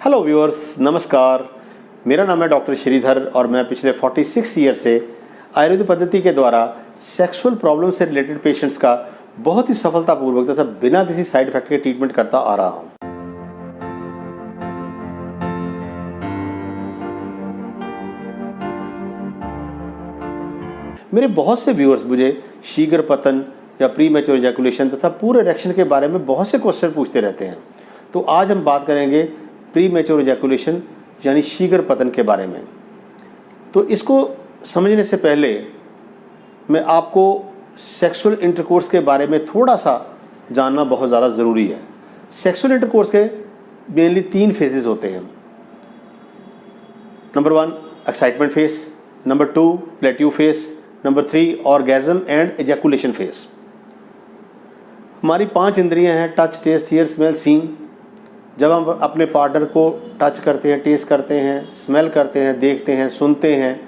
Hello viewers, नमस्कार। मेरा नाम है डॉक्टर श्रीधर और मैं पिछले 46 ईयर से आयुर्वेद पद्धति के द्वारा सेक्सुअल प्रॉब्लम से रिलेटेड पेशेंट्स का बहुत ही सफलतापूर्वक तथा बिना किसी साइड इफेक्ट के ट्रीटमेंट करता आ रहा हूँ। मेरे बहुत से व्यूअर्स मुझे शीघ्र पतन या प्री मैच्योर इजैकुलेशन तथा पूरे इरेक्शन के बारे में बहुत से क्वेश्चन पूछते रहते हैं। तो आज हम बात करेंगे प्री मैच्योर इजैकुलेशन यानी शीघ्र पतन के बारे में। तो इसको समझने से पहले मैं आपको सेक्सुअल इंटरकोर्स के बारे में थोड़ा सा जानना बहुत ज़्यादा ज़रूरी है। सेक्सुअल इंटरकोर्स के मेनली 3 फेजेस होते हैं। Number 1 excitement phase, number 2 plateau phase, number 3 orgasm and ejaculation phase. हमारी 5 इंद्रियां हैं, touch, taste, hear, smell, seeing. जब हम अपने पार्टनर को टच करते हैं, टेस्ट करते हैं, स्मेल करते हैं, देखते हैं, सुनते हैं,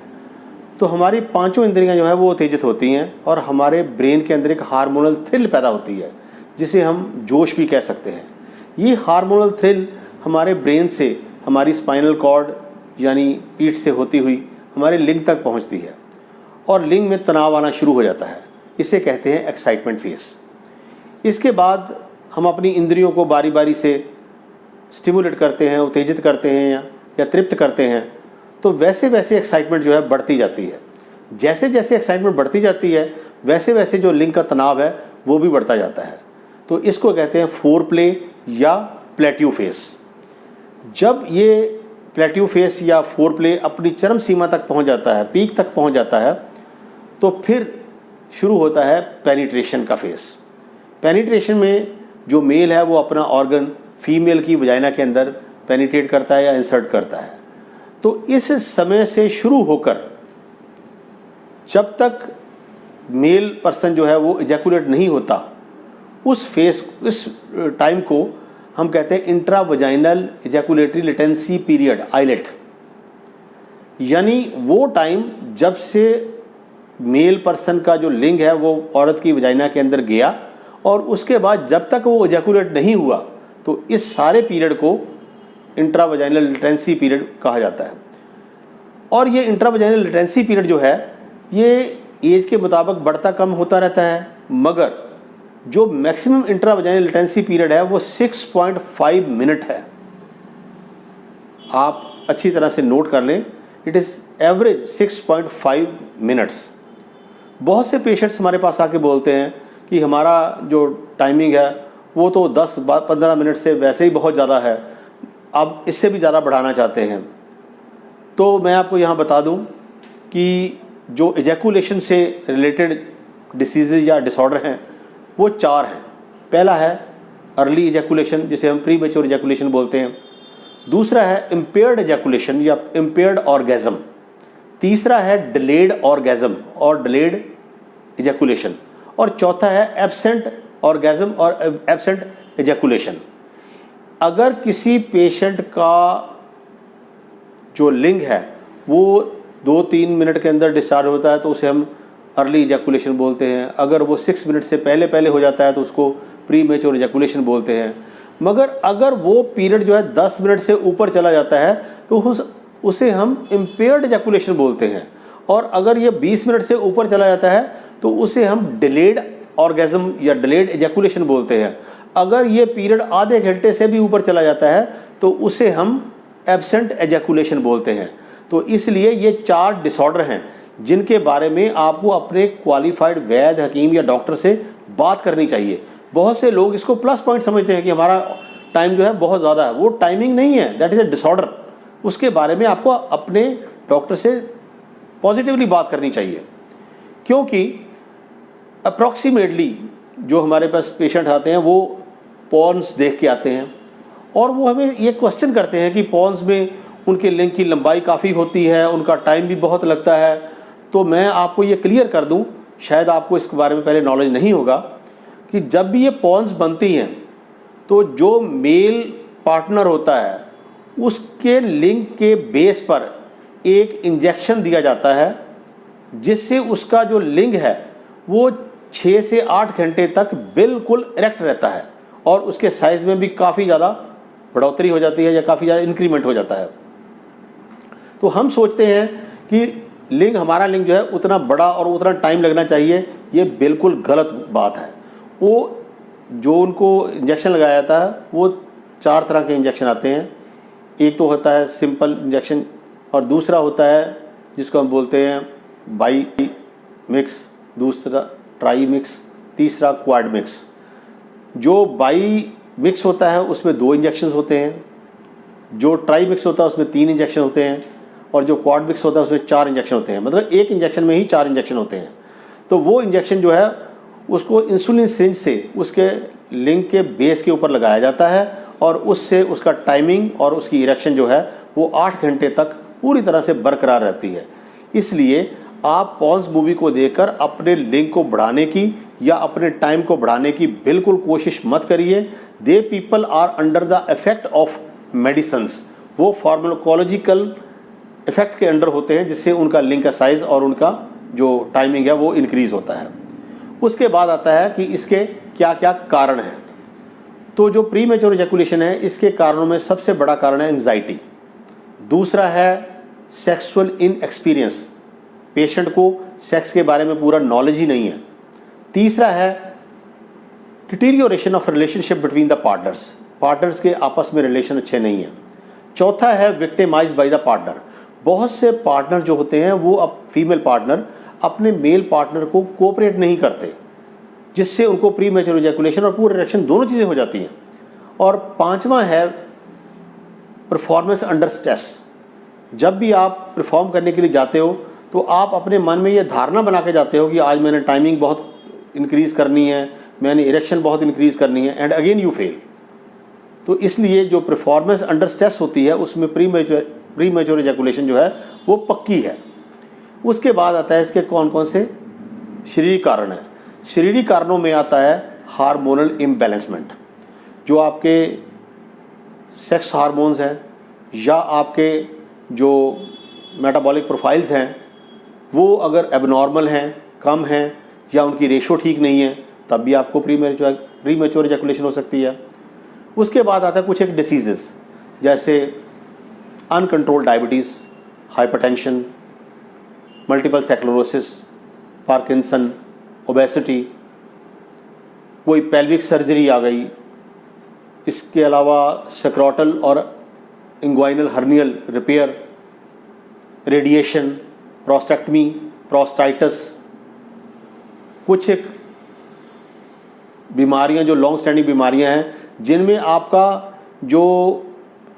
तो हमारी 5 इंद्रियां जो है वो उत्तेजित होती हैं और हमारे ब्रेन के अंदर एक हार्मोनल थ्रिल पैदा होती है जिसे हम जोश भी कह सकते हैं। ये हार्मोनल थ्रिल हमारे ब्रेन से हमारी स्पाइनल कॉर्ड यानी पीठ से होती हुई हमारे लिंग तक पहुंचती है और लिंग में तनाव आना शुरू हो जाता है। इसे कहते हैं एक्साइटमेंट फेज। इसके बाद हम अपनी इंद्रियों को बारी बारी से स्टिमुलेट करते हैं, उत्तेजित करते हैं या तृप्त करते हैं, तो वैसे वैसे एक्साइटमेंट जो है बढ़ती जाती है। जैसे जैसे एक्साइटमेंट बढ़ती जाती है वैसे वैसे जो लिंग का तनाव है वो भी बढ़ता जाता है। तो इसको कहते हैं फोर प्ले या प्लेट्यू फेस। जब ये प्लेट्यू फेस या फोर प्ले अपनी चरम सीमा तक पहुंच जाता है, पीक तक पहुंच जाता है, तो फिर शुरू होता है पेनिट्रेशन का फेस। पेनिट्रेशन में जो मेल है वो अपना ऑर्गन फीमेल की वजाइना के अंदर पेनिट्रेट करता है या इंसर्ट करता है। तो इस समय से शुरू होकर जब तक मेल पर्सन जो है वो इजैकुलेट नहीं होता, उस फेस, इस टाइम को हम कहते हैं intra vaginal ejaculatory latency period, IELT. यानी वो टाइम जब से मेल पर्सन का जो लिंग है वो औरत की वजाइना के अंदर गया और उसके बाद जब तक वो इजैकुलेट नहीं हुआ, तो इस सारे पीरियड को इंट्रावजाइनल लेटेंसी पीरियड कहा जाता है। और ये इंट्रावजाइनल लेटेंसी पीरियड जो है ये एज के मुताबिक बढ़ता कम होता रहता है, मगर जो मैक्सिमम इंट्रावजाइनल लेटेंसी पीरियड है वो 6.5 मिनट है। आप अच्छी तरह से नोट कर लें, इट इज़ एवरेज 6.5 मिनट्स। बहुत से पेशेंट्स हमारे पास आके बोलते हैं कि हमारा जो टाइमिंग है वो तो 10-15 मिनट से वैसे ही बहुत ज़्यादा है, अब इससे भी ज़्यादा बढ़ाना चाहते हैं। तो मैं आपको यहाँ बता दूँ कि जो इजैकुलेशन से रिलेटेड डिसीज़ या डिसऑर्डर हैं वो 4 हैं। पहला है अर्ली इजैकुलेशन, जिसे हम प्री मैच्योर इजैकुलेशन बोलते हैं। दूसरा है इम्पेयर्ड इजैकुलेशन या इम्पेयर्ड ऑर्गेज्म। तीसरा है डिलेड ऑर्गेज्म और डिलेड इजैकुलेशन। और चौथा है एब्सेंट ऑर्गेज्म और एब्सेंट इजैकुलेशन। अगर किसी पेशेंट का जो लिंग है वो 2-3 मिनट के अंदर डिस्चार्ज होता है तो उसे हम अर्ली इजैकुलेशन बोलते हैं। अगर वो 6 मिनट से पहले हो जाता है तो उसको प्री मैच्योर इजैकुलेशन बोलते हैं। मगर अगर वो पीरियड जो है 10 मिनट से ऊपर चला जाता है तो उसे हम इम्पेयर्ड इजैकुलेशन बोलते हैं। और अगर ये 20 मिनट से ऊपर चला जाता है तो उसे हम डिलेड ऑर्गेज्म या डिलेड इजैकुलेशन बोलते हैं। अगर ये पीरियड आधे घंटे से भी ऊपर चला जाता है तो उसे हम एब्सेंट इजैकुलेशन बोलते हैं। तो इसलिए ये 4 डिसऑर्डर हैं जिनके बारे में आपको अपने क्वालिफाइड वैद्य, हकीम या डॉक्टर से बात करनी चाहिए। बहुत से लोग इसको प्लस पॉइंट समझते हैं कि हमारा टाइम जो है बहुत ज़्यादा है। वो टाइमिंग नहीं है, दैट इज़ ए डिसऑर्डर। उसके बारे में आपको अपने डॉक्टर से पॉजिटिवली बात करनी चाहिए, क्योंकि अप्रॉक्सीमेटली जो हमारे पास पेशेंट आते हैं वो पॉर्न्स देख के आते हैं और वो हमें ये क्वेश्चन करते हैं कि पॉर्न्स में उनके लिंग की लंबाई काफ़ी होती है, उनका टाइम भी बहुत लगता है। तो मैं आपको ये क्लियर कर दूं, शायद आपको इसके बारे में पहले नॉलेज नहीं होगा, कि जब भी ये पॉर्न्स बनती हैं तो जो मेल पार्टनर होता है उसके लिंग के बेस पर एक इंजेक्शन दिया जाता है जिससे उसका जो लिंग है वो 6 से 8 घंटे तक बिल्कुल इरेक्ट रहता है और उसके साइज़ में भी काफ़ी ज़्यादा बढ़ोतरी हो जाती है या काफ़ी ज़्यादा इंक्रीमेंट हो जाता है। तो हम सोचते हैं कि लिंग, हमारा लिंग जो है उतना बड़ा और उतना टाइम लगना चाहिए, ये बिल्कुल गलत बात है। वो जो उनको इंजेक्शन लगाया जाता है वो 4 तरह के इंजेक्शन आते हैं। एक तो होता है सिंपल इंजेक्शन, और दूसरा होता है जिसको हम बोलते हैं बाई मिक्स, दूसरा ट्राई मिक्स, तीसरा क्वाड मिक्स। जो बाई मिक्स होता है उसमें 2 इंजेक्शन होते हैं, जो ट्राई मिक्स होता है उसमें 3 इंजेक्शन होते हैं, और जो क्वाड मिक्स होता है उसमें 4 इंजेक्शन होते हैं। मतलब एक इंजेक्शन में ही 4 इंजेक्शन होते हैं। तो वो इंजेक्शन जो है उसको इंसुलिन सिरिंज से उसके लिंग के बेस के ऊपर लगाया जाता है, और उससे उसका टाइमिंग और उसकी इरेक्शन जो है वो 8 घंटे तक पूरी तरह से बरकरार रहती है। इसलिए आप पॉन्स मूवी को देखकर अपने लिंग को बढ़ाने की या अपने टाइम को बढ़ाने की बिल्कुल कोशिश मत करिए। They people are under the effect of medicines, वो फार्माकोलॉजिकल इफेक्ट के अंडर होते हैं, जिससे उनका लिंग का साइज़ और उनका जो टाइमिंग है वो इंक्रीज़ होता है। उसके बाद आता है कि इसके क्या क्या कारण हैं। तो जो प्री मैच्योर इजैकुलेशन है, इसके कारणों में सबसे बड़ा कारण है एंग्जाइटी। दूसरा है सेक्सुअल इनएक्सपीरियंस, पेशेंट को सेक्स के बारे में पूरा नॉलेज ही नहीं है। तीसरा है deterioration of relationship between the partners, partners के आपस में रिलेशन अच्छे नहीं हैं। चौथा है विक्टिमाइज्ड बाय द पार्टनर, बहुत से पार्टनर जो होते हैं वो अब फीमेल पार्टनर अपने मेल पार्टनर को कोऑपरेट नहीं करते, जिससे उनको प्री मैच्योर इजैकुलेशन और पूरे इरेक्शन दोनों चीज़ें हो जाती हैं। और पांचवा है परफॉर्मेंस अंडर स्ट्रेस, जब भी आप परफॉर्म करने के लिए जाते हो तो आप अपने मन में ये धारणा बना के जाते हो कि आज मैंने टाइमिंग बहुत इंक्रीज़ करनी है, मैंने इरेक्शन बहुत इंक्रीज़ करनी है, एंड अगेन यू फेल। तो इसलिए जो परफॉर्मेंस अंडर स्ट्रेस होती है उसमें प्री मैच्योर इजैकुलेशन जो है वो पक्की है। उसके बाद आता है इसके कौन कौन से शारीरिक कारण हैं। शारीरिक कारणों में आता है हार्मोनल इम्बैलेंसमेंट, जो आपके सेक्स हार्मोन्स हैं या आपके जो मेटाबॉलिक प्रोफाइल्स हैं वो अगर एबनॉर्मल हैं, कम हैं, या उनकी रेशो ठीक नहीं है, तब भी आपको प्री मैच्योर इजैकुलेशन हो सकती है। उसके बाद आता है कुछ एक डिसीजेस, जैसे uncontrolled diabetes, hypertension, multiple sclerosis, Parkinson, obesity, कोई पेल्विक सर्जरी आ गई। इसके अलावा सक्रोटल और inguinal hernial repair, radiation, prostatectomy, प्रोस्टाइटिस, कुछ एक बीमारियां जो लॉन्ग स्टैंडिंग बीमारियां हैं जिनमें आपका जो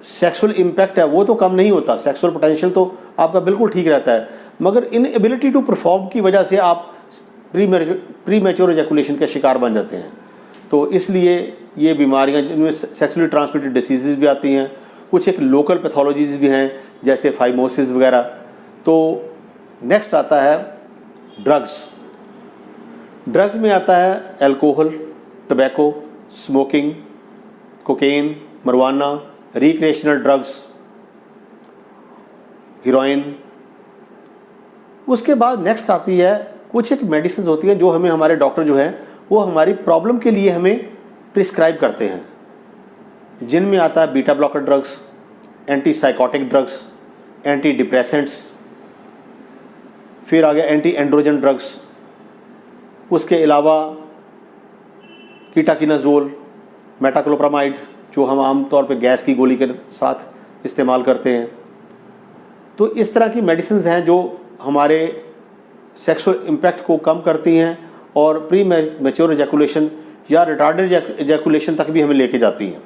सेक्सुअल इम्पैक्ट है वो तो कम नहीं होता, सेक्सुअल पोटेंशियल तो आपका बिल्कुल ठीक रहता है, मगर इनएबिलिटी टू परफॉर्म की वजह से आप प्री मैच्योर इजैकुलेशन के शिकार बन जाते हैं। तो इसलिए ये बीमारियां जिनमें सेक्सुअली ट्रांसमिटेड डिसीज़ भी आती हैं, कुछ एक लोकल पैथोलॉजीज भी हैं जैसे फाइमोसिस वगैरह। तो नेक्स्ट आता है ड्रग्स। ड्रग्स में आता है alcohol, tobacco, smoking, cocaine, marijuana, recreational drugs, heroin. उसके बाद नेक्स्ट आती है कुछ एक मेडिसिन होती है जो हमें हमारे डॉक्टर जो है वो हमारी प्रॉब्लम के लिए हमें प्रिस्क्राइब करते हैं, जिनमें आता है beta blocker drugs, anti psychotic drugs, anti depressants, फिर आ गया एंटी एंड्रोजन ड्रग्स। उसके अलावा कीटाकिनाजोल, मेटाक्लोप्रामाइड, जो हम आमतौर पे गैस की गोली के साथ इस्तेमाल करते हैं। तो इस तरह की मेडिसिन हैं जो हमारे सेक्सुअल इम्पैक्ट को कम करती हैं और प्री मैच्योर इजैकुलेशन या रिटार्डेड इजैकुलेशन तक भी हमें लेके जाती हैं।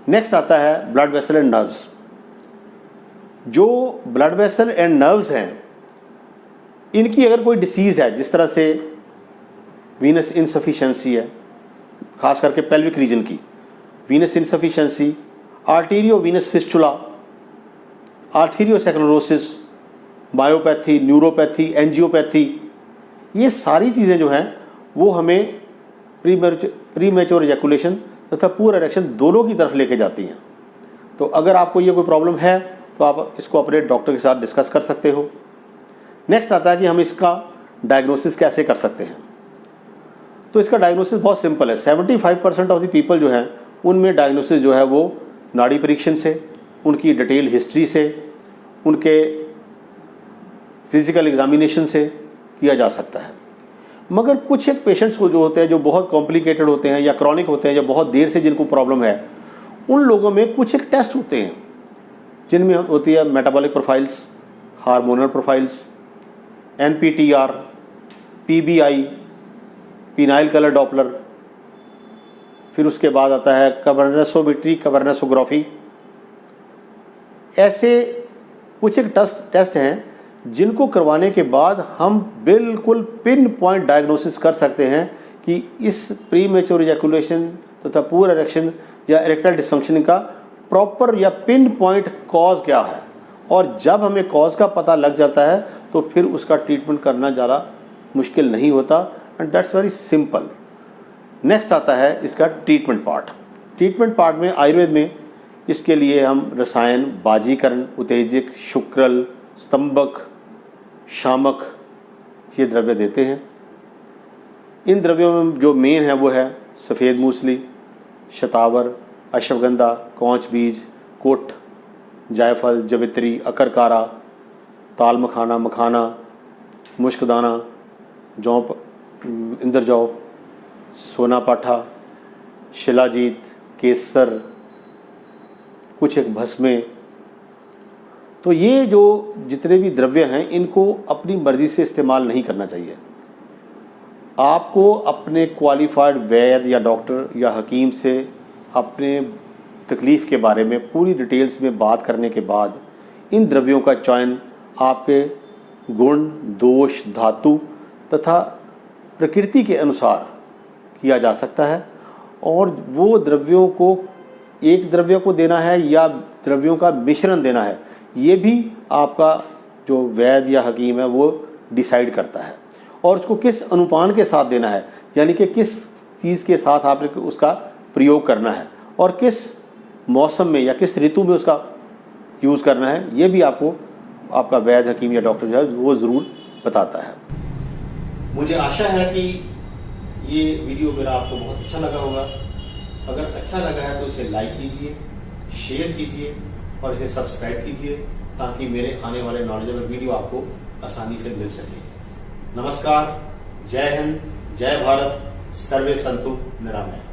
नेक्स्ट आता है ब्लड वेसल एंड नर्व्स। जो ब्लड वेसल एंड नर्व्स हैं, इनकी अगर कोई डिसीज़ है, जिस तरह से वीनस इनसफिशिएंसी है, खास करके पेल्विक रीजन की venous insufficiency, arteriovenous fistula, arteriosclerosis, myopathy, neuropathy, angiopathy, ये सारी चीज़ें जो हैं वो हमें प्री मैच्योर इजैकुलेशन तथा पूरा इरेक्शन दोनों की तरफ लेके जाती हैं। तो अगर आपको ये कोई प्रॉब्लम है तो आप इसको अपने डॉक्टर के साथ डिस्कस कर सकते हो। नेक्स्ट आता है कि हम इसका डायग्नोसिस कैसे कर सकते हैं। तो इसका डायग्नोसिस बहुत सिंपल है। 75% ऑफ द पीपल जो हैं उनमें डायग्नोसिस जो है वो नाड़ी परीक्षण से, उनकी डिटेल हिस्ट्री से, उनके फिजिकल एग्जामिनेशन से किया जा सकता है। मगर कुछ एक पेशेंट्स को जो होते हैं, जो बहुत कॉम्प्लिकेटेड होते हैं या क्रॉनिक होते हैं या बहुत देर से जिनको प्रॉब्लम है, उन लोगों में कुछ एक टेस्ट होते हैं जिनमें होती है metabolic profiles, hormonal profiles, NPTR, PBI, phenyl colour Doppler, फिर उसके बाद आता है कवर्नेसोमेट्री, कवर्नेसोग्राफी। ऐसे कुछ एक टेस्ट हैं जिनको करवाने के बाद हम बिल्कुल पिन पॉइंट डायग्नोसिस कर सकते हैं कि इस प्रीमेच्योर इजैकुलेशन तथा पुअर इरेक्शन या इरेक्टाइल डिसफंक्शन का प्रॉपर या पिन पॉइंट कॉज क्या है। और जब हमें कॉज का पता लग जाता है तो फिर उसका ट्रीटमेंट करना ज़्यादा मुश्किल नहीं होता, and that's very simple. Next आता है इसका ट्रीटमेंट पार्ट। ट्रीटमेंट पार्ट में आयुर्वेद में इसके लिए हम रसायन, बाजीकरण, उत्तेजक, शुक्रल, स्तंभक, शामक ये द्रव्य देते हैं। इन द्रव्यों में जो मेन है वो है सफ़ेद मूसली, शतावर, अश्वगंधा, कौंच बीज, कोठ, जायफल, जवित्री, अकरकारा, ताल मखाना, मखाना, मुश्कदाना, जौ, इंद्रजौ, सोना पाठा, शिलाजीत, केसर, कुछ एक भस्में। तो ये जो जितने भी द्रव्य हैं इनको अपनी मर्ज़ी से इस्तेमाल नहीं करना चाहिए। आपको अपने क्वालिफाइड वैद्य या डॉक्टर या हकीम से अपने तकलीफ़ के बारे में पूरी डिटेल्स में बात करने के बाद इन द्रव्यों का चयन आपके गुण, दोष, धातु तथा प्रकृति के अनुसार किया जा सकता है। और वो द्रव्यों को एक द्रव्य को देना है या द्रव्यों का मिश्रण देना है, ये भी आपका जो वैद्य या हकीम है वो डिसाइड करता है। और उसको किस अनुपान के साथ देना है, यानी कि किस चीज़ के साथ आपने उसका प्रयोग करना है और किस मौसम में या किस ऋतु में उसका यूज़ करना है, ये भी आपको आपका वैद्य, हकीम या डॉक्टर जो है वो ज़रूर बताता है। मुझे आशा है कि ये वीडियो मेरा आपको बहुत अच्छा लगा होगा। अगर अच्छा लगा है तो इसे लाइक कीजिए, शेयर कीजिए और इसे सब्सक्राइब कीजिए ताकि मेरे आने वाले नॉलेजेबल वीडियो आपको आसानी से मिल सके। नमस्कार, जय हिंद, जय भारत, सर्वे संतु निरामय।